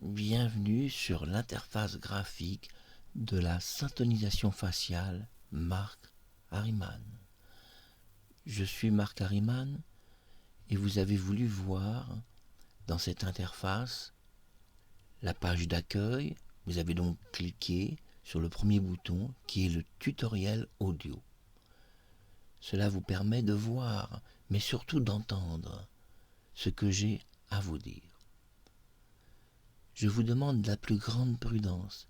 Bienvenue sur l'interface graphique de la syntonisation faciale Marc Harriman. Je suis Marc Harriman et vous avez voulu voir dans cette interface la page d'accueil. Vous avez donc cliqué sur le premier bouton qui est le tutoriel audio. Cela vous permet de voir, mais surtout d'entendre ce que j'ai à vous dire. Je vous demande la plus grande prudence.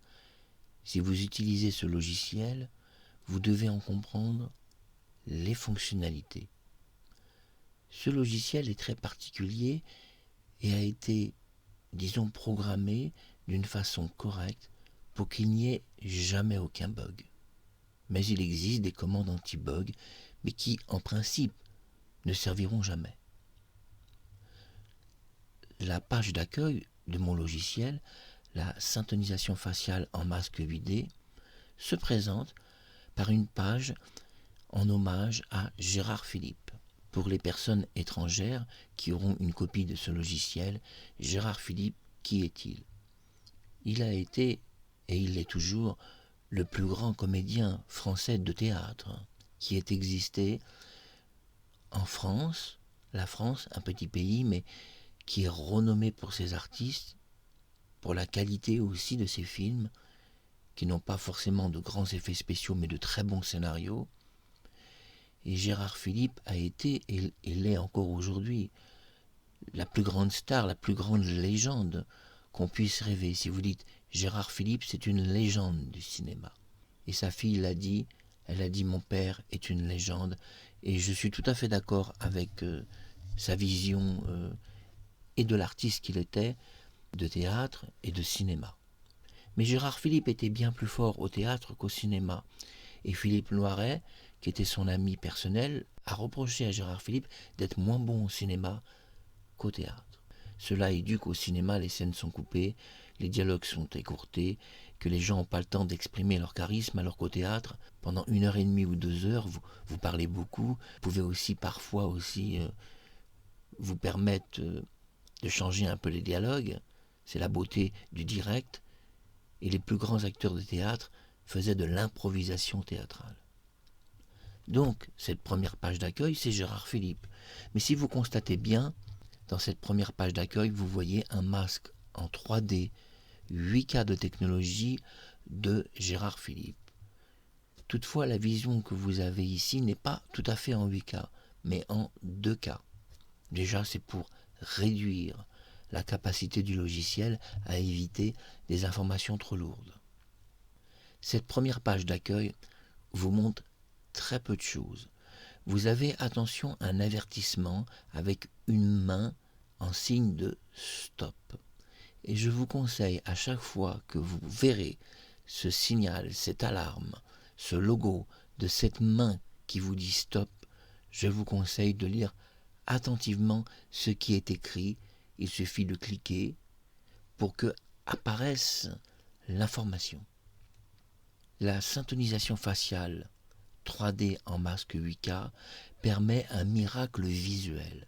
Si vous utilisez ce logiciel, vous devez en comprendre les fonctionnalités. Ce logiciel est très particulier et a été, disons, programmé d'une façon correcte pour qu'il n'y ait jamais aucun bug. Mais il existe des commandes anti-bug, mais qui, en principe, ne serviront jamais. La page d'accueil de mon logiciel, la syntonisation faciale en masque vidé, se présente par une page en hommage à Gérard Philippe. Pour les personnes étrangères qui auront une copie de ce logiciel, Gérard Philippe, qui est-il? Il a été, et il l'est toujours, le plus grand comédien français de théâtre qui ait existé en France, la France, un petit pays, mais qui est renommé pour ses artistes, pour la qualité aussi de ses films, qui n'ont pas forcément de grands effets spéciaux, mais de très bons scénarios. Et Gérard Philippe a été, et l'est encore aujourd'hui, la plus grande star, la plus grande légende qu'on puisse rêver. Si vous dites Gérard Philippe, c'est une légende du cinéma. Et sa fille l'a dit, elle a dit mon père est une légende. Et je suis tout à fait d'accord avec sa vision et de l'artiste qu'il était, de théâtre et de cinéma. Mais Gérard Philippe était bien plus fort au théâtre qu'au cinéma. Et Philippe Noiret, qui était son ami personnel, a reproché à Gérard Philippe d'être moins bon au cinéma qu'au théâtre. Cela est dû qu'au cinéma, les scènes sont coupées, les dialogues sont écourtés, que les gens n'ont pas le temps d'exprimer leur charisme, alors qu'au théâtre, pendant 1h30 ou 2 heures, vous parlez beaucoup. Vous pouvez aussi parfois vous permettre de changer un peu les dialogues. C'est la beauté du direct. Et les plus grands acteurs de théâtre faisaient de l'improvisation théâtrale. Donc, cette première page d'accueil, c'est Gérard Philippe. Mais si vous constatez bien, dans cette première page d'accueil, vous voyez un masque en 3D, 8K de technologie de Gérard Philippe. Toutefois, la vision que vous avez ici n'est pas tout à fait en 8K, mais en 2K. Déjà, c'est pour réduire la capacité du logiciel à éviter des informations trop lourdes. Cette première page d'accueil vous montre très peu de choses. Vous avez, attention, un avertissement avec une main en signe de stop. Et je vous conseille à chaque fois que vous verrez ce signal, cette alarme, ce logo de cette main qui vous dit stop, je vous conseille de lire attentivement ce qui est écrit. Il suffit de cliquer pour que apparaisse l'information. La syntonisation faciale 3D en masque 8K permet un miracle visuel.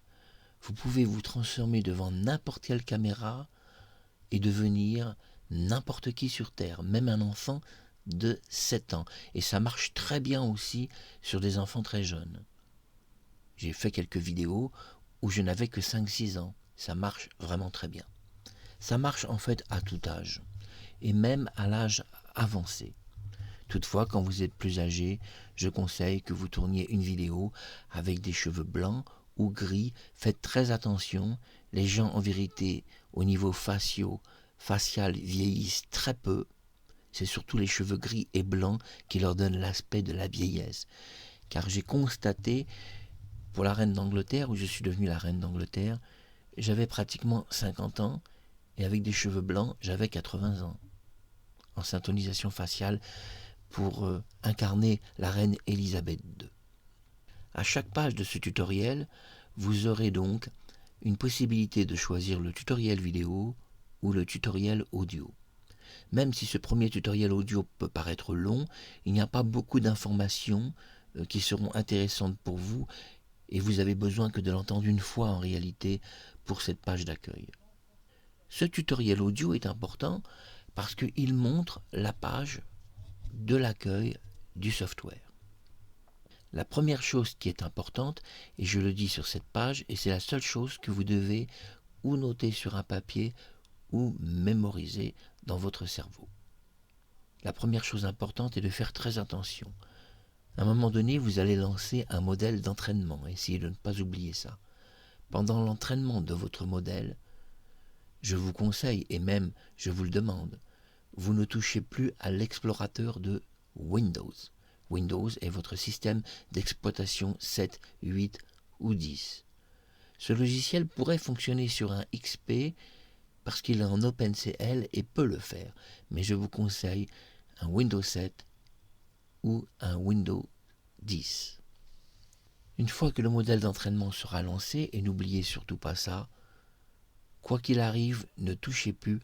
Vous pouvez vous transformer devant n'importe quelle caméra et devenir n'importe qui sur Terre, même un enfant de 7 ans. Et ça marche très bien aussi sur des enfants très jeunes. J'ai fait quelques vidéos où je n'avais que 5-6 ans. Ça marche vraiment très bien. Ça marche en fait à tout âge, et même à l'âge avancé. Toutefois, quand vous êtes plus âgé, je conseille que vous tourniez une vidéo avec des cheveux blancs ou gris. Faites très attention, les gens en vérité, au niveau facial, vieillissent très peu. C'est surtout les cheveux gris et blancs qui leur donnent l'aspect de la vieillesse. Car j'ai constaté, pour la reine d'Angleterre, où je suis devenu la reine d'Angleterre, j'avais pratiquement 50 ans, et avec des cheveux blancs, j'avais 80 ans. En syntonisation faciale, pour incarner la reine Elisabeth II. À chaque page de ce tutoriel, vous aurez donc une possibilité de choisir le tutoriel vidéo ou le tutoriel audio. Même si ce premier tutoriel audio peut paraître long, il n'y a pas beaucoup d'informations qui seront intéressantes pour vous et vous avez besoin que de l'entendre une fois en réalité pour cette page d'accueil. Ce tutoriel audio est important parce qu'il montre la page de l'accueil du software. La première chose qui est importante, et je le dis sur cette page, et c'est la seule chose que vous devez ou noter sur un papier ou mémoriser dans votre cerveau. La première chose importante est de faire très attention. À un moment donné, vous allez lancer un modèle d'entraînement. Essayez de ne pas oublier ça. Pendant l'entraînement de votre modèle, je vous conseille, et même je vous le demande, vous ne touchez plus à l'explorateur de Windows. Windows est votre système d'exploitation 7, 8 ou 10. Ce logiciel pourrait fonctionner sur un XP parce qu'il est en OpenCL et peut le faire, mais je vous conseille un Windows 7 ou un Windows 10. Une fois que le modèle d'entraînement sera lancé, et n'oubliez surtout pas ça, quoi qu'il arrive, ne touchez plus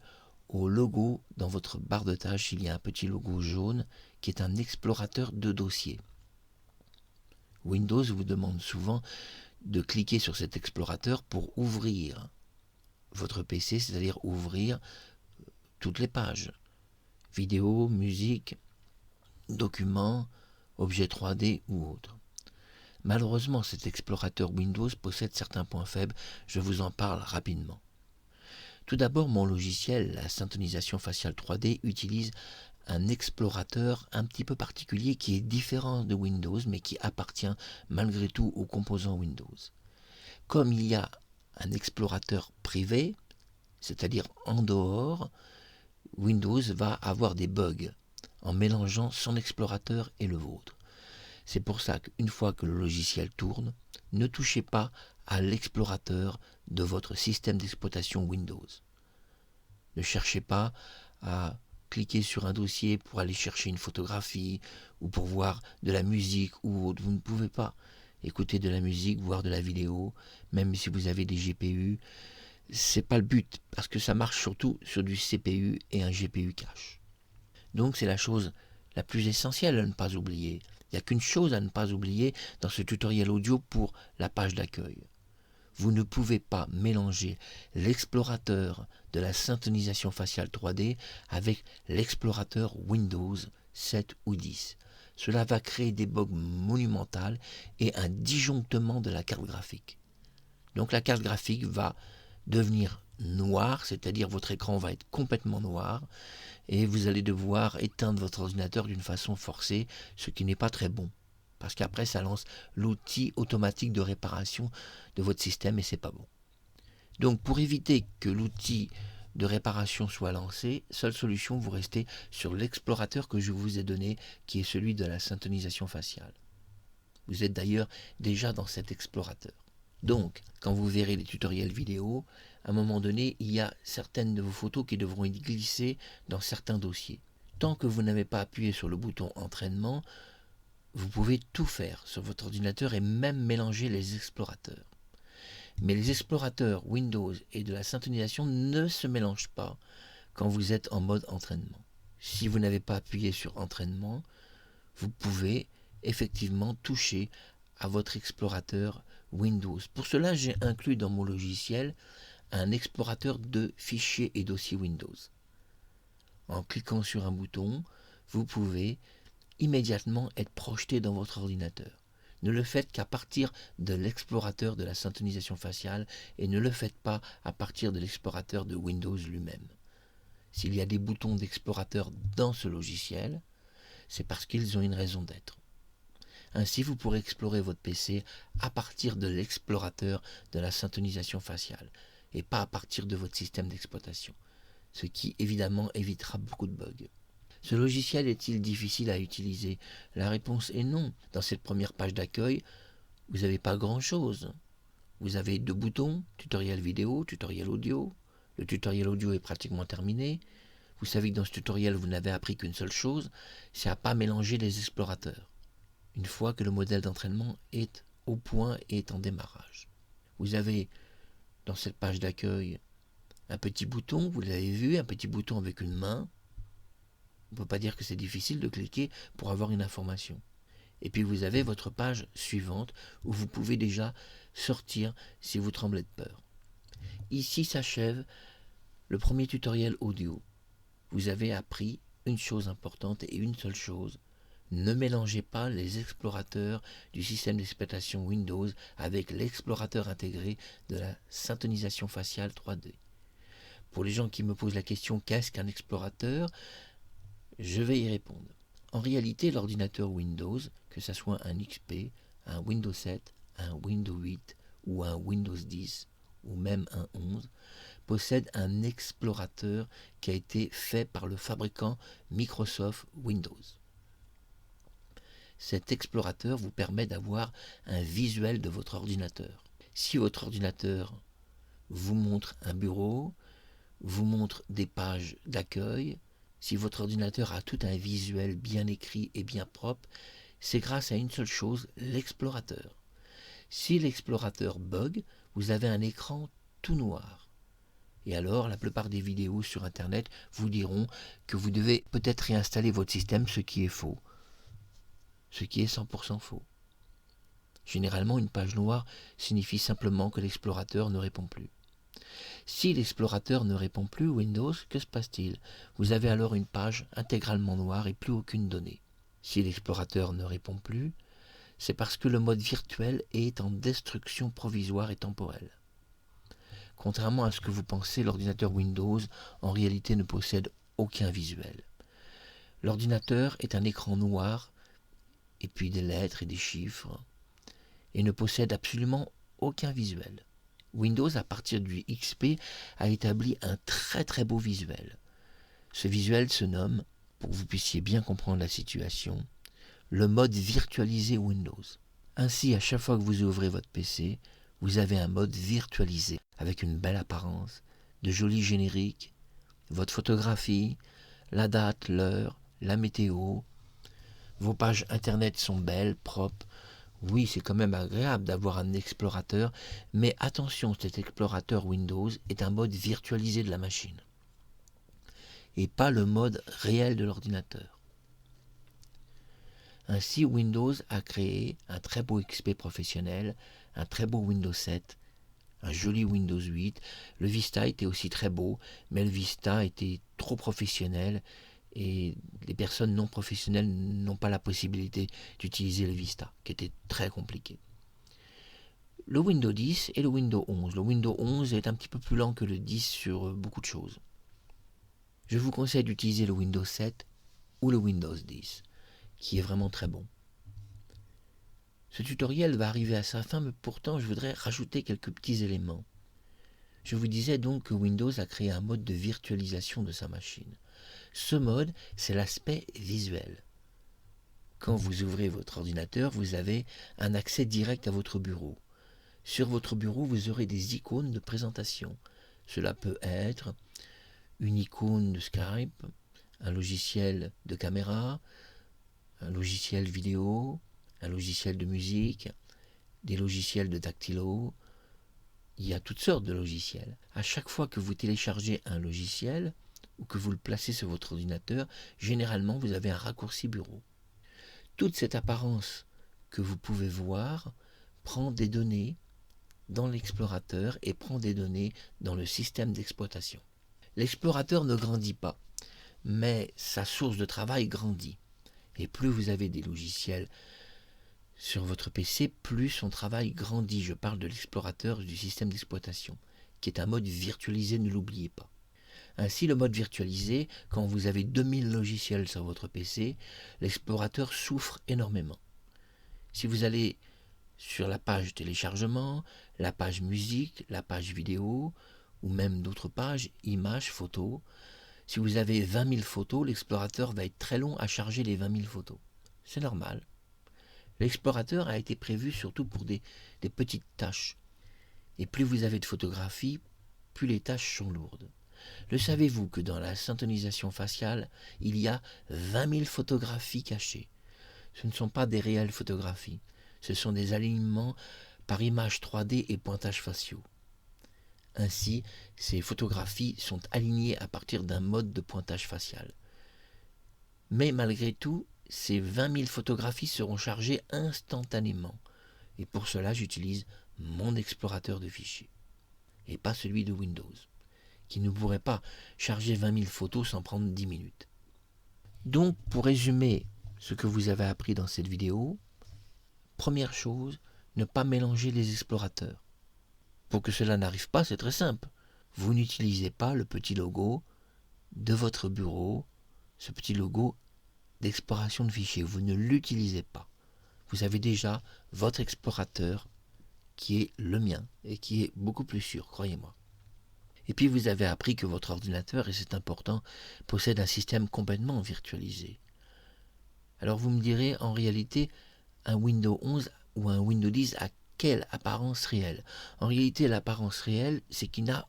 au logo dans votre barre de tâches. Il y a un petit logo jaune qui est un explorateur de dossiers. Windows vous demande souvent de cliquer sur cet explorateur pour ouvrir votre PC, c'est-à-dire ouvrir toutes les pages. Vidéo, musique, documents, objets 3D ou autres. Malheureusement, cet explorateur Windows possède certains points faibles, je vous en parle rapidement. Tout d'abord, mon logiciel, la synthonisation faciale 3D, utilise un explorateur un petit peu particulier qui est différent de Windows, mais qui appartient malgré tout aux composants Windows. Comme il y a un explorateur privé, c'est-à-dire en dehors, Windows va avoir des bugs en mélangeant son explorateur et le vôtre. C'est pour ça qu'une fois que le logiciel tourne, ne touchez pas à l'explorateur de votre système d'exploitation Windows. Ne cherchez pas à cliquer sur un dossier pour aller chercher une photographie ou pour voir de la musique ou autre. Vous ne pouvez pas écouter de la musique, voir de la vidéo, même si vous avez des GPU. C'est pas le but, parce que ça marche surtout sur du CPU et un GPU cache. Donc c'est la chose la plus essentielle à ne pas oublier. Il n'y a qu'une chose à ne pas oublier dans ce tutoriel audio pour la page d'accueil. Vous ne pouvez pas mélanger l'explorateur de la synthonisation faciale 3D avec l'explorateur Windows 7 ou 10. Cela va créer des bugs monumentaux et un disjonctement de la carte graphique. Donc la carte graphique va devenir noire, c'est-à-dire votre écran va être complètement noir et vous allez devoir éteindre votre ordinateur d'une façon forcée, ce qui n'est pas très bon. Parce qu'après, ça lance l'outil automatique de réparation de votre système et c'est pas bon. Donc, pour éviter que l'outil de réparation soit lancé, seule solution, vous restez sur l'explorateur que je vous ai donné, qui est celui de la synthonisation faciale. Vous êtes d'ailleurs déjà dans cet explorateur. Donc, quand vous verrez les tutoriels vidéo, à un moment donné, il y a certaines de vos photos qui devront être glissées dans certains dossiers. Tant que vous n'avez pas appuyé sur le bouton entraînement, vous pouvez tout faire sur votre ordinateur et même mélanger les explorateurs. Mais les explorateurs Windows et de la synthonisation ne se mélangent pas quand vous êtes en mode entraînement. Si vous n'avez pas appuyé sur entraînement, vous pouvez effectivement toucher à votre explorateur Windows. Pour cela, j'ai inclus dans mon logiciel un explorateur de fichiers et dossiers Windows. En cliquant sur un bouton, vous pouvez immédiatement être projeté dans votre ordinateur. Ne le faites qu'à partir de l'explorateur de la synthonisation faciale et ne le faites pas à partir de l'explorateur de Windows lui-même. S'il y a des boutons d'explorateur dans ce logiciel, c'est parce qu'ils ont une raison d'être. Ainsi, vous pourrez explorer votre PC à partir de l'explorateur de la synthonisation faciale et pas à partir de votre système d'exploitation, ce qui évidemment évitera beaucoup de bugs. Ce logiciel est-il difficile à utiliser? La réponse est non. Dans cette première page d'accueil, vous n'avez pas grand-chose. Vous avez 2 boutons, tutoriel vidéo, tutoriel audio. Le tutoriel audio est pratiquement terminé. Vous savez que dans ce tutoriel, vous n'avez appris qu'une seule chose, c'est à ne pas mélanger les explorateurs. Une fois que le modèle d'entraînement est au point et est en démarrage. Vous avez dans cette page d'accueil un petit bouton, vous l'avez vu, un petit bouton avec une main. On ne peut pas dire que c'est difficile de cliquer pour avoir une information. Et puis vous avez votre page suivante où vous pouvez déjà sortir si vous tremblez de peur. Ici s'achève le premier tutoriel audio, vous avez appris une chose importante et une seule chose. Ne mélangez pas les explorateurs du système d'exploitation Windows avec l'explorateur intégré de la syntonisation faciale 3D. Pour les gens qui me posent la question qu'est-ce qu'un explorateur, je vais y répondre. En réalité, l'ordinateur Windows, que ce soit un XP, un Windows 7, un Windows 8 ou un Windows 10 ou même un 11, possède un explorateur qui a été fait par le fabricant Microsoft Windows. Cet explorateur vous permet d'avoir un visuel de votre ordinateur. Si votre ordinateur vous montre un bureau, vous montre des pages d'accueil, si votre ordinateur a tout un visuel bien écrit et bien propre, c'est grâce à une seule chose, l'explorateur. Si l'explorateur bug, vous avez un écran tout noir. Et alors, la plupart des vidéos sur Internet vous diront que vous devez peut-être réinstaller votre système, ce qui est faux. Ce qui est 100% faux. Généralement, une page noire signifie simplement que l'explorateur ne répond plus. Si l'explorateur ne répond plus, Windows, que se passe-t-il? Vous avez alors une page intégralement noire et plus aucune donnée. Si l'explorateur ne répond plus, c'est parce que le mode virtuel est en destruction provisoire et temporelle. Contrairement à ce que vous pensez, l'ordinateur Windows, en réalité, ne possède aucun visuel. L'ordinateur est un écran noir, et puis des lettres et des chiffres, et ne possède absolument aucun visuel. Windows, à partir du XP, a établi un très beau visuel. Ce visuel se nomme, pour que vous puissiez bien comprendre la situation, le mode virtualisé Windows. Ainsi, à chaque fois que vous ouvrez votre PC, vous avez un mode virtualisé, avec une belle apparence, de jolis génériques, votre photographie, la date, l'heure, la météo. Vos pages internet sont belles, propres. Oui, c'est quand même agréable d'avoir un explorateur, mais attention, cet explorateur Windows est un mode virtualisé de la machine, et pas le mode réel de l'ordinateur. Ainsi, Windows a créé un très beau XP professionnel, un très beau Windows 7, un joli Windows 8. Le Vista était aussi très beau, mais le Vista était trop professionnel et les personnes non professionnelles n'ont pas la possibilité d'utiliser le Vista, qui était très compliqué. Le Windows 10 et le Windows 11. Le Windows 11 est un petit peu plus lent que le 10 sur beaucoup de choses. Je vous conseille d'utiliser le Windows 7 ou le Windows 10, qui est vraiment très bon. Ce tutoriel va arriver à sa fin, mais pourtant je voudrais rajouter quelques petits éléments. Je vous disais donc que Windows a créé un mode de virtualisation de sa machine. Ce mode, c'est l'aspect visuel. Quand vous ouvrez votre ordinateur, vous avez un accès direct à votre bureau. Sur votre bureau, vous aurez des icônes de présentation. Cela peut être une icône de Skype, un logiciel de caméra, un logiciel vidéo, un logiciel de musique, des logiciels de dactylo. Il y a toutes sortes de logiciels. À chaque fois que vous téléchargez un logiciel ou que vous le placez sur votre ordinateur, généralement vous avez un raccourci bureau. Toute cette apparence que vous pouvez voir prend des données dans l'explorateur et prend des données dans le système d'exploitation. L'explorateur ne grandit pas, mais sa source de travail grandit. Et plus vous avez des logiciels sur votre PC, plus son travail grandit. Je parle de l'explorateur du système d'exploitation, qui est un mode virtualisé, ne l'oubliez pas. Ainsi, le mode virtualisé, quand vous avez 2000 logiciels sur votre PC, l'explorateur souffre énormément. Si vous allez sur la page téléchargement, la page musique, la page vidéo, ou même d'autres pages, images, photos, si vous avez 20 000 photos, l'explorateur va être très long à charger les 20 000 photos. C'est normal. L'explorateur a été prévu surtout pour des petites tâches. Et plus vous avez de photographies, plus les tâches sont lourdes. Le savez-vous que dans la syntonisation faciale, il y a 20 000 photographies cachées? Ce ne sont pas des réelles photographies. Ce sont des alignements par images 3D et pointages faciaux. Ainsi, ces photographies sont alignées à partir d'un mode de pointage facial. Mais malgré tout, ces 20 000 photographies seront chargées instantanément. Et pour cela, j'utilise mon explorateur de fichiers, et pas celui de Windows, qui ne pourrait pas charger 20 000 photos sans prendre 10 minutes. Donc, pour résumer ce que vous avez appris dans cette vidéo, première chose, ne pas mélanger les explorateurs. Pour que cela n'arrive pas, c'est très simple. Vous n'utilisez pas le petit logo de votre bureau, ce petit logo d'exploration de fichiers. Vous ne l'utilisez pas. Vous avez déjà votre explorateur qui est le mien et qui est beaucoup plus sûr, croyez-moi. Et puis vous avez appris que votre ordinateur, et c'est important, possède un système complètement virtualisé. Alors vous me direz, en réalité, un Windows 11 ou un Windows 10 a quelle apparence réelle? En réalité, l'apparence réelle, c'est qu'il n'a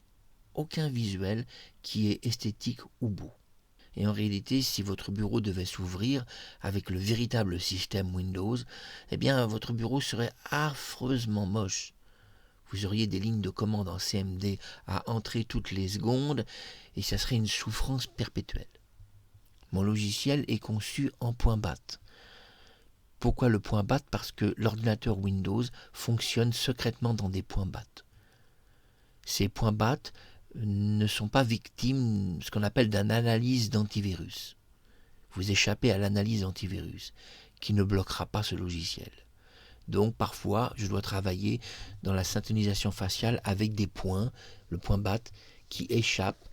aucun visuel qui est esthétique ou beau. Et en réalité, si votre bureau devait s'ouvrir avec le véritable système Windows, eh bien votre bureau serait affreusement moche. Vous auriez des lignes de commande en CMD à entrer toutes les secondes et ça serait une souffrance perpétuelle. Mon logiciel est conçu en point BAT. Pourquoi le point BAT? Parce que l'ordinateur Windows fonctionne secrètement dans des points BAT. Ces points BAT ne sont pas victimes de ce qu'on appelle d'une analyse d'antivirus. Vous échappez à l'analyse antivirus qui ne bloquera pas ce logiciel. Donc parfois, je dois travailler dans la syntonisation faciale avec des points, le point BAT, qui échappe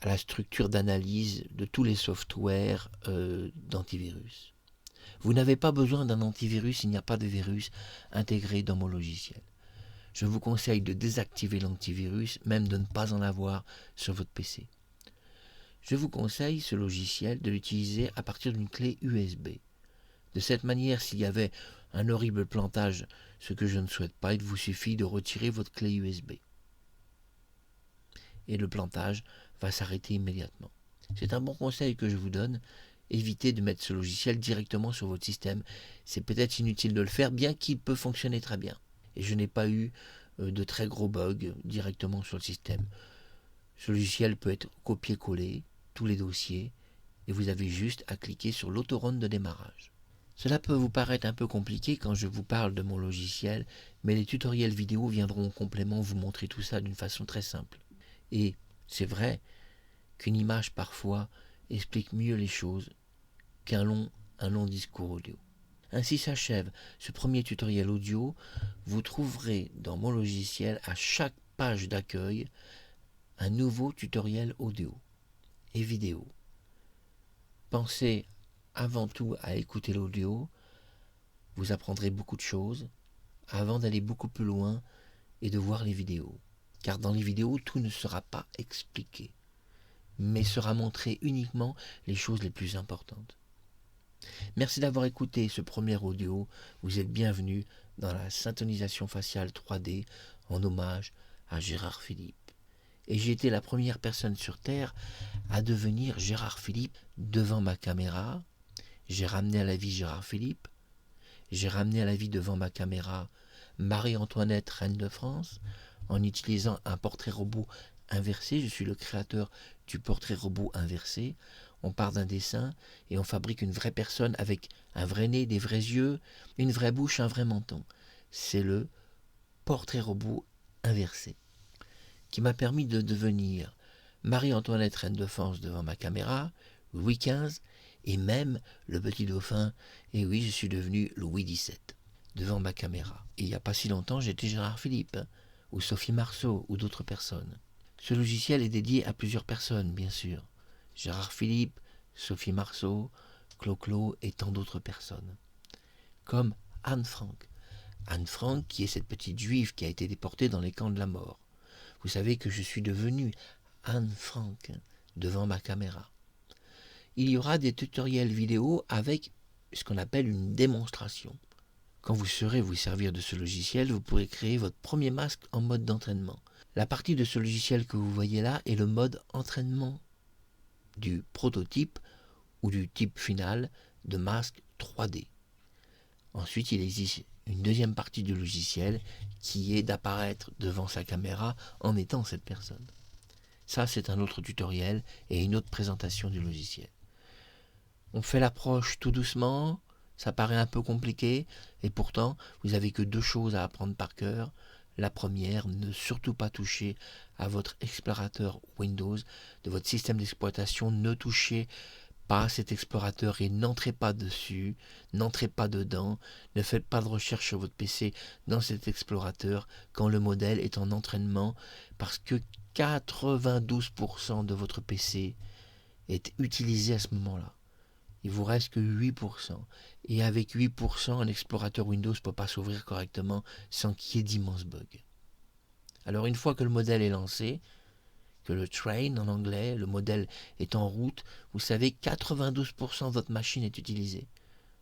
à la structure d'analyse de tous les softwares d'antivirus. Vous n'avez pas besoin d'un antivirus, il n'y a pas de virus intégré dans mon logiciel. Je vous conseille de désactiver l'antivirus, même de ne pas en avoir sur votre PC. Je vous conseille ce logiciel de l'utiliser à partir d'une clé USB. De cette manière, s'il y avait un horrible plantage, ce que je ne souhaite pas, il vous suffit de retirer votre clé USB. Et le plantage va s'arrêter immédiatement. C'est un bon conseil que je vous donne. Évitez de mettre ce logiciel directement sur votre système. C'est peut-être inutile de le faire, bien qu'il peut fonctionner très bien. Et je n'ai pas eu de très gros bugs directement sur le système. Ce logiciel peut être copié-collé, tous les dossiers, et vous avez juste à cliquer sur l'autorun de démarrage. Cela peut vous paraître un peu compliqué quand je vous parle de mon logiciel, mais les tutoriels vidéo viendront en complément vous montrer tout ça d'une façon très simple. Et c'est vrai qu'une image parfois explique mieux les choses qu'un long discours audio. Ainsi s'achève ce premier tutoriel audio. Vous trouverez dans mon logiciel à chaque page d'accueil un nouveau tutoriel audio et vidéo. Pensez avant tout à écouter l'audio, vous apprendrez beaucoup de choses avant d'aller beaucoup plus loin et de voir les vidéos. Car dans les vidéos, tout ne sera pas expliqué, mais sera montré uniquement les choses les plus importantes. Merci d'avoir écouté ce premier audio. Vous êtes bienvenus dans la syntonisation faciale 3D en hommage à Gérard Philippe. Et j'ai été la première personne sur Terre à devenir Gérard Philippe devant ma caméra. J'ai ramené à la vie Gérard Philippe. J'ai ramené à la vie devant ma caméra Marie-Antoinette, reine de France, en utilisant un portrait robot inversé. Je suis le créateur du portrait robot inversé. On part d'un dessin et on fabrique une vraie personne avec un vrai nez, des vrais yeux, une vraie bouche, un vrai menton. C'est le portrait robot inversé qui m'a permis de devenir Marie-Antoinette, reine de France devant ma caméra, Louis XV et même le petit dauphin. Et oui, je suis devenu Louis XVII devant ma caméra. Et il n'y a pas si longtemps, j'étais Gérard Philippe, ou Sophie Marceau, ou d'autres personnes. Ce logiciel est dédié à plusieurs personnes, bien sûr. Gérard Philippe, Sophie Marceau, Clo-Clo et tant d'autres personnes. Comme Anne Frank. Anne Frank qui est cette petite juive qui a été déportée dans les camps de la mort. Vous savez que je suis devenu Anne Frank devant ma caméra. Il y aura des tutoriels vidéo avec ce qu'on appelle une démonstration. Quand vous saurez vous servir de ce logiciel, vous pourrez créer votre premier masque en mode d'entraînement. La partie de ce logiciel que vous voyez là est le mode entraînement du prototype ou du type final de masque 3D. Ensuite, il existe une deuxième partie du logiciel qui est d'apparaître devant sa caméra en étant cette personne. Ça, c'est un autre tutoriel et une autre présentation du logiciel. On fait l'approche tout doucement, ça paraît un peu compliqué, et pourtant, vous n'avez que deux choses à apprendre par cœur, La première, ne surtout pas toucher à votre explorateur Windows de votre système d'exploitation. Ne touchez pas cet explorateur et n'entrez pas dessus, n'entrez pas dedans, ne faites pas de recherche sur votre PC dans cet explorateur quand le modèle est en entraînement, parce que 92% de votre PC est utilisé à ce moment-là. Il vous reste que 8%. Et avec 8%, un explorateur Windows ne peut pas s'ouvrir correctement sans qu'il y ait d'immenses bugs. Alors une fois que le modèle est lancé, que le train en anglais, le modèle est en route, vous savez 92% de votre machine est utilisée.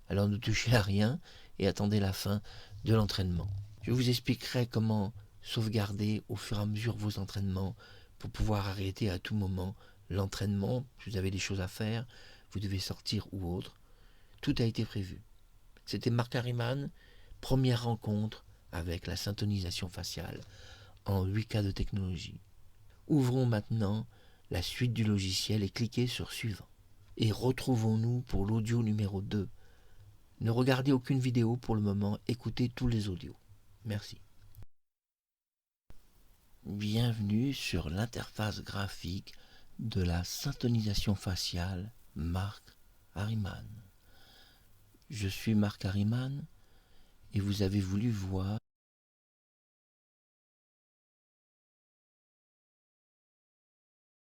Alors ne touchez à rien et attendez la fin de l'entraînement. Je vous expliquerai comment sauvegarder au fur et à mesure vos entraînements pour pouvoir arrêter à tout moment l'entraînement. Si vous avez des choses à faire, vous devez sortir ou autre. Tout a été prévu. C'était Marc Harriman, première rencontre avec la syntonisation faciale en 8 cas de technologie. Ouvrons maintenant la suite du logiciel et cliquez sur Suivant. Et retrouvons-nous pour l'audio numéro 2. Ne regardez aucune vidéo pour le moment, écoutez tous les audios. Merci. Bienvenue sur l'interface graphique de la syntonisation faciale Marc Harriman. Je suis Marc Harriman et vous avez voulu voir